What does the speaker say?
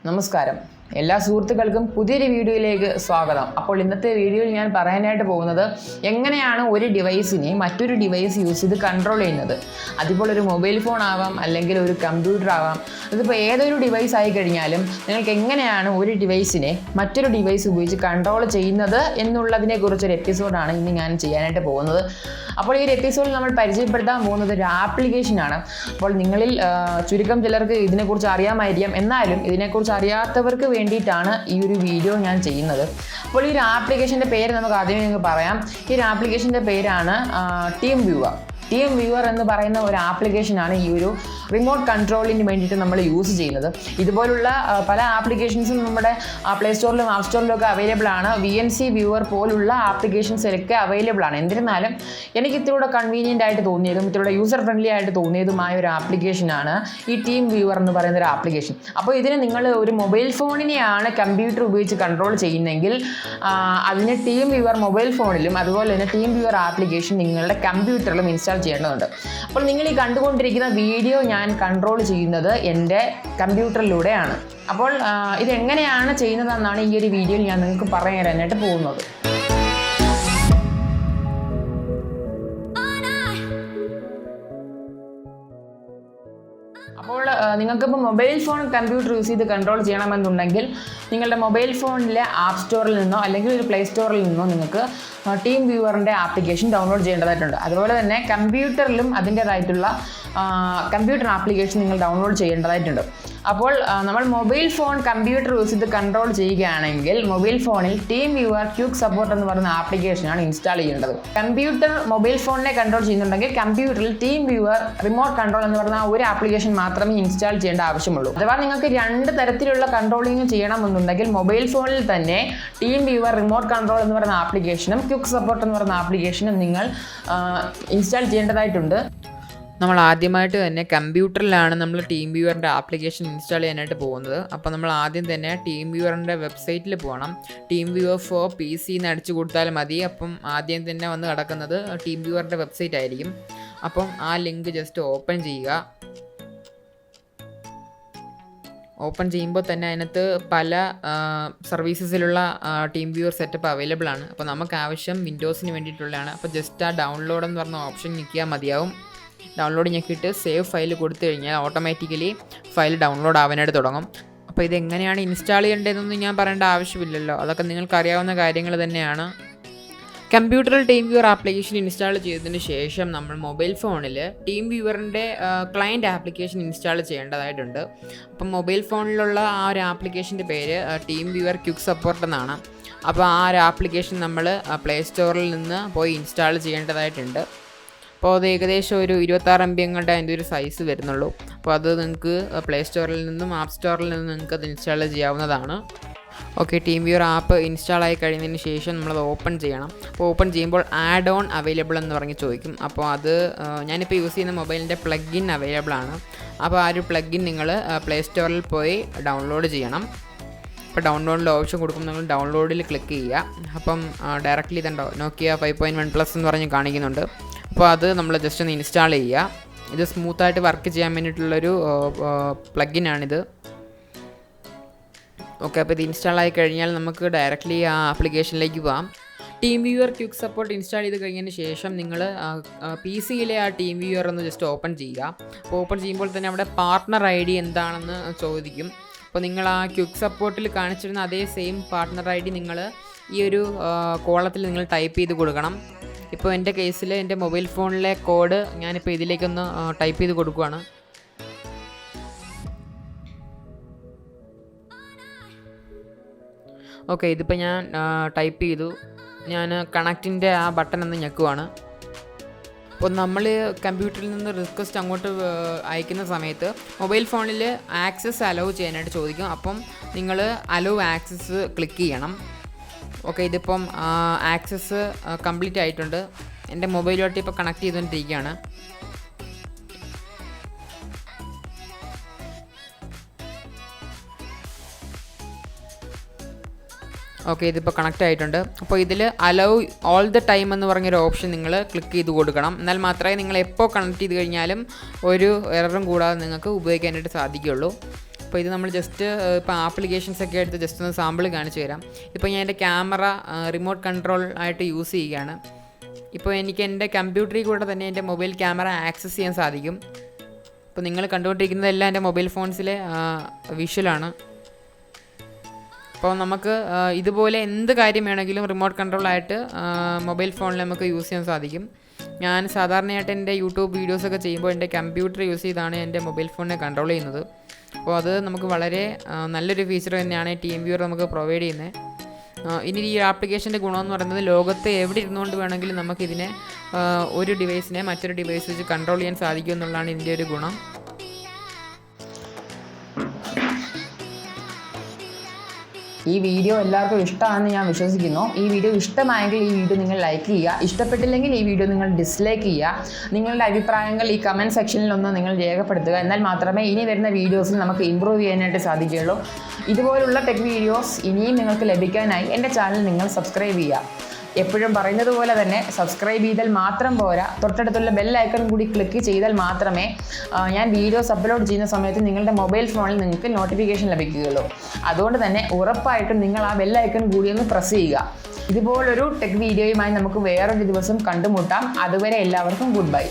നമസ്കാരം എല്ലാ സുഹൃത്തുക്കൾക്കും പുതിയൊരു വീഡിയോയിലേക്ക് സ്വാഗതം. അപ്പോൾ ഇന്നത്തെ വീഡിയോയിൽ ഞാൻ പറയാനായിട്ട് പോകുന്നത് എങ്ങനെയാണ് ഒരു ഡിവൈസിനെ മറ്റൊരു ഡിവൈസ് യൂസ് ചെയ്ത് കൺട്രോൾ ചെയ്യുന്നത്. അതിപ്പോൾ ഒരു മൊബൈൽ ഫോൺ ആവാം, അല്ലെങ്കിൽ ഒരു കമ്പ്യൂട്ടർ ആവാം. അതിപ്പോൾ ഏതൊരു ഡിവൈസ് ആയി കഴിഞ്ഞാലും നിങ്ങൾക്ക് എങ്ങനെയാണ് ഒരു ഡിവൈസിനെ മറ്റൊരു ഡിവൈസ് ഉപയോഗിച്ച് കൺട്രോൾ ചെയ്യുന്നത് എന്നുള്ളതിനെ കുറിച്ചൊരു എപ്പിസോഡാണ് ഇന്ന് ഞാൻ ചെയ്യാനായിട്ട് പോകുന്നത്. അപ്പോൾ ഈ ഒരു എപ്പിസോഡിൽ നമ്മൾ പരിചയപ്പെടുത്താൻ പോകുന്നത് ഒരു ആപ്ലിക്കേഷനാണ്. അപ്പോൾ നിങ്ങളിൽ ചുരുക്കം ചിലർക്ക് ഇതിനെക്കുറിച്ച് അറിയാമായിരിക്കാം, എന്നാലും ഇതിനെക്കുറിച്ച് അറിയാത്തവർക്ക് വേണ്ടിയിട്ടാണ് ഈ ഒരു വീഡിയോ ഞാൻ ചെയ്യുന്നത്. അപ്പോൾ ഈ ഒരു ആപ്ലിക്കേഷൻ്റെ പേര് നമുക്ക് ആദ്യമേ നിങ്ങൾക്ക് പറയാം. ഈ ഒരു ആപ്ലിക്കേഷൻ്റെ പേരാണ് ടീം വ്യൂവർ. ടീം വ്യൂവർ എന്ന് പറയുന്ന ഒരു ആപ്ലിക്കേഷനാണ് ഈ ഒരു റിമോട്ട് കൺട്രോളിന് വേണ്ടിയിട്ട് നമ്മൾ യൂസ് ചെയ്യുന്നത്. ഇതുപോലുള്ള പല ആപ്ലിക്കേഷൻസും നമ്മുടെ പ്ലേ സ്റ്റോറിലും ആപ്പ് സ്റ്റോറിലും ഒക്കെ അവൈലബിൾ ആണ്. VNC വ്യൂവർ പോലുള്ള ആപ്ലിക്കേഷൻസിലൊക്കെ അവൈലബിൾ ആണ്. എന്നിരുന്നാലും എനിക്ക് ഇത്തിലൂടെ കൺവീനിയൻ്റ് ആയിട്ട് തോന്നിയതും ഇത്തിലൂടെ യൂസർ ഫ്രണ്ട്ലി ആയിട്ട് തോന്നിയതുമായ ഒരു ആപ്ലിക്കേഷനാണ് ഈ ടീം വ്യൂവർ എന്ന് പറയുന്ന ഒരു ആപ്ലിക്കേഷൻ. അപ്പോൾ ഇതിന് നിങ്ങൾ ഒരു മൊബൈൽ ഫോണിനെയാണ് കമ്പ്യൂട്ടർ ഉപയോഗിച്ച് കൺട്രോൾ ചെയ്യുന്നതെങ്കിൽ അതിന് ടീം വ്യൂവർ മൊബൈൽ ഫോണിലും അതുപോലെ തന്നെ ടീം വ്യൂവർ ആപ്ലിക്കേഷൻ നിങ്ങളുടെ കമ്പ്യൂട്ടറിലും ഇൻസ്റ്റാൾ ചെയ്യേണ്ടതുണ്ട്. അപ്പോൾ നിങ്ങൾ ഈ കണ്ടുകൊണ്ടിരിക്കുന്ന വീഡിയോ ഞാൻ കൺട്രോൾ ചെയ്യുന്നത് എൻ്റെ കമ്പ്യൂട്ടറിലൂടെയാണ്. അപ്പോൾ ഇതെങ്ങനെയാണ് ചെയ്യുന്നതെന്നാണ് ഈ ഒരു വീഡിയോയിൽ ഞാൻ നിങ്ങൾക്ക് പറഞ്ഞു തരാനായിട്ട് പോകുന്നത്. അപ്പോൾ നിങ്ങൾക്കിപ്പോൾ മൊബൈൽ ഫോൺ കമ്പ്യൂട്ടർ യൂസ് ചെയ്ത് കൺട്രോൾ ചെയ്യണമെന്നുണ്ടെങ്കിൽ നിങ്ങളുടെ മൊബൈൽ ഫോണിലെ ആപ്പ് സ്റ്റോറിൽ നിന്നോ അല്ലെങ്കിൽ ഒരു പ്ലേ സ്റ്റോറിൽ നിന്നോ നിങ്ങൾക്ക് ടീം വ്യൂവറിൻ്റെ ആപ്ലിക്കേഷൻ ഡൗൺലോഡ് ചെയ്യേണ്ടതായിട്ടുണ്ട്. അതുപോലെ തന്നെ കമ്പ്യൂട്ടറിലും അതിൻ്റേതായിട്ടുള്ള കമ്പ്യൂട്ടർ ആപ്ലിക്കേഷൻ നിങ്ങൾ ഡൗൺലോഡ് ചെയ്യേണ്ടതായിട്ടുണ്ട്. അപ്പോൾ നമ്മൾ മൊബൈൽ ഫോൺ കമ്പ്യൂട്ടർ യൂസ് ചെയ്ത് കൺട്രോൾ ചെയ്യുകയാണെങ്കിൽ മൊബൈൽ ഫോണിൽ ടീം വ്യൂവർ ക്വിക്ക് സപ്പോർട്ട് എന്ന് പറയുന്ന ആപ്ലിക്കേഷനാണ് ഇൻസ്റ്റാൾ ചെയ്യേണ്ടത്. കമ്പ്യൂട്ടർ മൊബൈൽ ഫോണിനെ കൺട്രോൾ ചെയ്യുന്നുണ്ടെങ്കിൽ കമ്പ്യൂട്ടറിൽ ടീം വ്യൂവർ റിമോട്ട് കൺട്രോൾ എന്ന് പറയുന്ന ഒരു ആപ്ലിക്കേഷൻ മാത്രമേ ഇൻസ്റ്റാൾ ചെയ്യേണ്ട ആവശ്യമുള്ളൂ. അഥവാ നിങ്ങൾക്ക് രണ്ട് തരത്തിലുള്ള കൺട്രോളിങ് ചെയ്യണമെന്നുണ്ടെങ്കിൽ മൊബൈൽ ഫോണിൽ തന്നെ ടീം വ്യൂവർ റിമോട്ട് കൺട്രോൾ എന്ന് പറയുന്ന ആപ്ലിക്കേഷനും ക്വിക്ക് സപ്പോർട്ട് എന്ന് പറയുന്ന ആപ്ലിക്കേഷനും നിങ്ങൾ ഇൻസ്റ്റാൾ ചെയ്യേണ്ടതായിട്ടുണ്ട്. നമ്മൾ ആദ്യമായിട്ട് തന്നെ കമ്പ്യൂട്ടറിലാണ് നമ്മൾ ടീം വ്യൂവറിൻ്റെ ആപ്ലിക്കേഷൻ ഇൻസ്റ്റാൾ ചെയ്യാനായിട്ട് പോകുന്നത്. അപ്പോൾ നമ്മൾ ആദ്യം തന്നെ ടീം വ്യൂവറിൻ്റെ വെബ്സൈറ്റിൽ പോകണം. ടീം വ്യൂവർ ഫോർ PC എന്ന് അടിച്ചു കൊടുത്താൽ മതി. അപ്പം ആദ്യം തന്നെ വന്ന് കിടക്കുന്നത് ടീം വ്യൂവറിൻ്റെ വെബ്സൈറ്റ് ആയിരിക്കും. അപ്പം ആ ലിങ്ക് ജസ്റ്റ് ഓപ്പൺ ചെയ്യുക. ഓപ്പൺ ചെയ്യുമ്പോൾ തന്നെ അതിനകത്ത് പല സർവീസസിലുള്ള ടീം വ്യൂവർ സെറ്റപ്പ് അവൈലബിൾ ആണ്. അപ്പോൾ നമുക്ക് ആവശ്യം വിൻഡോസിന് വേണ്ടിയിട്ടുള്ളതാണ്. അപ്പോൾ ജസ്റ്റ് ആ ഡൗൺലോഡ് എന്ന് പറഞ്ഞ ഓപ്ഷൻ ഞെക്കിയാൽ മതിയാവും. ഡൗൺലോഡ് ഞെക്കിയിട്ട് സേവ് ഫയൽ കൊടുത്തു കഴിഞ്ഞാൽ ഓട്ടോമാറ്റിക്കലി ഫയൽ ഡൗൺലോഡ് ആവാനായിട്ട് തുടങ്ങും. അപ്പോൾ ഇതെങ്ങനെയാണ് ഇൻസ്റ്റാൾ ചെയ്യേണ്ടതെന്നൊന്നും ഞാൻ പറയേണ്ട ആവശ്യമില്ലല്ലോ, അതൊക്കെ നിങ്ങൾക്ക് അറിയാവുന്ന കാര്യങ്ങൾ തന്നെയാണ്. കമ്പ്യൂട്ടറിൽ ടീം വ്യൂവർ ആപ്ലിക്കേഷൻ ഇൻസ്റ്റാൾ ചെയ്തതിന് ശേഷം നമ്മൾ മൊബൈൽ ഫോണിൽ ടീം വ്യൂവറിൻ്റെ ക്ലയൻറ്റ് ആപ്ലിക്കേഷൻ ഇൻസ്റ്റാൾ ചെയ്യേണ്ടതായിട്ടുണ്ട്. അപ്പം മൊബൈൽ ഫോണിലുള്ള ആ ഒരു ആപ്ലിക്കേഷൻ്റെ പേര് ടീം വ്യൂവർ ക്വിക്ക് സപ്പോർട്ട് എന്നാണ്. അപ്പോൾ ആ ഒരു ആപ്ലിക്കേഷൻ നമ്മൾ പ്ലേ സ്റ്റോറിൽ നിന്ന് പോയി ഇൻസ്റ്റാൾ ചെയ്യേണ്ടതായിട്ടുണ്ട്. അപ്പോൾ അത് ഏകദേശം ഒരു 26 MB എങ്ങാണ്ട് അതിൻ്റെ ഒരു സൈസ് വരുന്നുള്ളൂ. അപ്പോൾ അത് നിങ്ങൾക്ക് പ്ലേ സ്റ്റോറിൽ നിന്നും ആപ്പ് സ്റ്റോറിൽ നിന്നും നിങ്ങൾക്ക് അത് ഇൻസ്റ്റാൾ ചെയ്യാവുന്നതാണ്. Okay, team viewer app install ആയി കഴിഞ്ഞതിന് ശേഷം നമ്മളത് ഓപ്പൺ ചെയ്യണം. അപ്പോൾ ഓപ്പൺ ചെയ്യുമ്പോൾ ആഡ് ഓൺ അവൈലബിൾ എന്ന് പറഞ്ഞ് ചോദിക്കും. അപ്പോൾ അത് ഞാനിപ്പോൾ യൂസ് ചെയ്യുന്ന മൊബൈലിൻ്റെ പ്ലഗ് ഇൻ അവൈലബിൾ ആണ്. അപ്പോൾ ആ ഒരു പ്ലഗ് ഇൻ നിങ്ങൾ പ്ലേ സ്റ്റോറിൽ പോയി ഡൗൺലോഡ് ചെയ്യണം. അപ്പോൾ ഡൗൺലോഡിൽ ഓപ്ഷൻ കൊടുക്കുമ്പോൾ നിങ്ങൾ ഡൗൺലോഡിൽ ക്ലിക്ക് ചെയ്യുക. അപ്പം ഡയറക്റ്റ്ലി ഇതുണ്ടോ നോക്കിയ 5.1+ എന്ന് പറഞ്ഞ് കാണിക്കുന്നുണ്ട്. അപ്പോൾ അത് നമ്മൾ ജസ്റ്റ് ഒന്ന് ഇൻസ്റ്റാൾ ചെയ്യുക. ഇത് സ്മൂത്തായിട്ട് വർക്ക് ചെയ്യാൻ വേണ്ടിയിട്ടുള്ളൊരു പ്ലഗിനാണിത്. ഓക്കെ, അപ്പോൾ ഇത് ഇൻസ്റ്റാൾ ആയി കഴിഞ്ഞാൽ നമുക്ക് ഡയറക്റ്റ്ലി ആ ആപ്ലിക്കേഷനിലേക്ക് പോകാം. Team viewer quick support install ചെയ്ത് കഴിഞ്ഞതിന് ശേഷം നിങ്ങൾ PC-യിലെ ആ ടീം വ്യൂവർ ഒന്ന് ജസ്റ്റ് ഓപ്പൺ ചെയ്യുക. അപ്പോൾ ഓപ്പൺ ചെയ്യുമ്പോൾ തന്നെ അവിടെ പാർട്ട്ണർ ID എന്താണെന്ന് ചോദിക്കും. അപ്പോൾ നിങ്ങൾ ആ ക്വിക്ക് സപ്പോർട്ടിൽ കാണിച്ചിരുന്ന അതേ സെയിം പാർട്ട്ണർ ID നിങ്ങൾ ഈ ഒരു കോളത്തിൽ നിങ്ങൾ ടൈപ്പ് ചെയ്ത് കൊടുക്കണം. ഇപ്പോൾ എൻ്റെ കേസിൽ എൻ്റെ മൊബൈൽ ഫോണിലെ കോഡ് ഞാനിപ്പോൾ ഇതിലേക്കൊന്ന് ടൈപ്പ് ചെയ്ത് കൊടുക്കുകയാണ്. ഓക്കെ, ഇതിപ്പോൾ ഞാൻ ടൈപ്പ് ചെയ്തു. ഞാൻ കണക്റ്റിൻ്റെ ആ ബട്ടൺ ഒന്ന് ഞെക്കുവാണ്. അപ്പോൾ നമ്മൾ കമ്പ്യൂട്ടറിൽ നിന്ന് റിക്വസ്റ്റ് അങ്ങോട്ട് അയക്കുന്ന സമയത്ത് മൊബൈൽ ഫോണിൽ ആക്സസ് അലോ ചെയ്യാനായിട്ട് ചോദിക്കും. അപ്പം നിങ്ങൾ അലോ ആക്സസ് ക്ലിക്ക് ചെയ്യണം. ഓക്കെ, ഇതിപ്പം ആക്സസ് കംപ്ലീറ്റ് ആയിട്ടുണ്ട്. എൻ്റെ മൊബൈലുമായിട്ട് ഇപ്പോൾ കണക്ട് ചെയ്തുകൊണ്ടിരിക്കുകയാണ്. ഓക്കെ, ഇതിപ്പോൾ കണക്റ്റ് ആയിട്ടുണ്ട്. അപ്പോൾ ഇതിൽ അലൗ ഓൾ ദ ടൈം എന്ന് പറഞ്ഞൊരു ഓപ്ഷൻ നിങ്ങൾ ക്ലിക്ക് ചെയ്ത് കൊടുക്കണം. എന്നാൽ മാത്രമേ നിങ്ങൾ എപ്പോൾ കണക്ട് ചെയ്ത് കഴിഞ്ഞാലും ഒരു എററും കൂടാതെ നിങ്ങൾക്ക് ഉപയോഗിക്കാനായിട്ട് സാധിക്കുകയുള്ളൂ. അപ്പോൾ ഇത് നമ്മൾ ജസ്റ്റ് ഇപ്പോൾ ആപ്ലിക്കേഷൻസ് ഒക്കെ എടുത്ത് ജസ്റ്റ് ഒന്ന് സാമ്പിൾ കാണിച്ചു തരാം. ഇപ്പോൾ ഞാൻ എൻ്റെ ക്യാമറ റിമോട്ട് കൺട്രോൾ ആയിട്ട് യൂസ് ചെയ്യുകയാണ്. ഇപ്പോൾ എനിക്ക് എൻ്റെ കമ്പ്യൂട്ടറിൽ കൂടെ തന്നെ എൻ്റെ മൊബൈൽ ക്യാമറ ആക്സസ് ചെയ്യാൻ സാധിക്കും. ഇപ്പോൾ നിങ്ങൾ കണ്ടുകൊണ്ടിരിക്കുന്നതെല്ലാം എൻ്റെ മൊബൈൽ ഫോൺസിലെ വിഷ്വലാണ്. അപ്പോൾ നമുക്ക് ഇതുപോലെ എന്ത് കാര്യം വേണമെങ്കിലും റിമോട്ട് കൺട്രോളായിട്ട് മൊബൈൽ ഫോണിൽ നമുക്ക് യൂസ് ചെയ്യാൻ സാധിക്കും. ഞാൻ സാധാരണയായിട്ട് എൻ്റെ യൂട്യൂബ് വീഡിയോസൊക്കെ ചെയ്യുമ്പോൾ എൻ്റെ കമ്പ്യൂട്ടർ യൂസ് ചെയ്താണ് എൻ്റെ മൊബൈൽ ഫോണിനെ കൺട്രോൾ ചെയ്യുന്നത്. അപ്പോൾ അത് നമുക്ക് വളരെ നല്ലൊരു ഫീച്ചർ തന്നെയാണ് ടീം വ്യൂവർ നമുക്ക് പ്രൊവൈഡ് ചെയ്യുന്നത്. ഇനി ഈ ആപ്ലിക്കേഷൻ്റെ ഗുണമെന്ന് പറയുന്നത് ലോകത്തെ എവിടെ ഇരുന്നുകൊണ്ട് വേണമെങ്കിലും നമുക്കിതിനെ ഒരു ഡിവൈസിനെ മറ്റൊരു ഡിവൈസ് വെച്ച് കൺട്രോൾ ചെയ്യാൻ സാധിക്കും എന്നുള്ളതാണ് ഇതിൻ്റെ ഒരു ഗുണം. ഈ വീഡിയോ എല്ലാവർക്കും ഇഷ്ടമാണെന്ന് ഞാൻ വിശ്വസിക്കുന്നു. ഈ വീഡിയോ ഇഷ്ടമായെങ്കിൽ ഈ വീഡിയോ നിങ്ങൾ ലൈക്ക് ചെയ്യുക. ഇഷ്ടപ്പെട്ടില്ലെങ്കിൽ ഈ വീഡിയോ നിങ്ങൾ ഡിസ്ലൈക്ക് ചെയ്യുക. നിങ്ങളുടെ അഭിപ്രായങ്ങൾ ഈ കമൻറ്റ് സെക്ഷനിലൊന്ന് നിങ്ങൾ രേഖപ്പെടുത്തുക. എന്നാൽ മാത്രമേ ഇനി വരുന്ന വീഡിയോസിൽ നമുക്ക് ഇമ്പ്രൂവ് ചെയ്യാനായിട്ട് സാധിക്കുകയുള്ളൂ. ഇതുപോലുള്ള ടെക് വീഡിയോസ് ഇനിയും നിങ്ങൾക്ക് ലഭിക്കാനായി എൻ്റെ ചാനൽ നിങ്ങൾ സബ്സ്ക്രൈബ് ചെയ്യുക. എപ്പോഴും പറയുന്നത് പോലെ തന്നെ സബ്സ്ക്രൈബ് ചെയ്താൽ മാത്രം പോരാ, തൊട്ടടുത്തുള്ള ബെൽ ഐക്കൺ കൂടി ക്ലിക്ക് ചെയ്താൽ മാത്രമേ ഞാൻ വീഡിയോസ് അപ്ലോഡ് ചെയ്യുന്ന സമയത്ത് നിങ്ങളുടെ മൊബൈൽ ഫോണിൽ നിങ്ങൾക്ക് നോട്ടിഫിക്കേഷൻ ലഭിക്കുകയുള്ളൂ. അതുകൊണ്ട് തന്നെ ഉറപ്പായിട്ടും നിങ്ങൾ ആ ബെൽ ഐക്കൺ കൂടി ഒന്ന് പ്രസ് ചെയ്യുക. ഇതുപോലൊരു ടെക് വീഡിയോയുമായി നമുക്ക് വേറൊരു ദിവസം കണ്ടുമുട്ടാം. അതുവരെ എല്ലാവർക്കും ഗുഡ് ബൈ.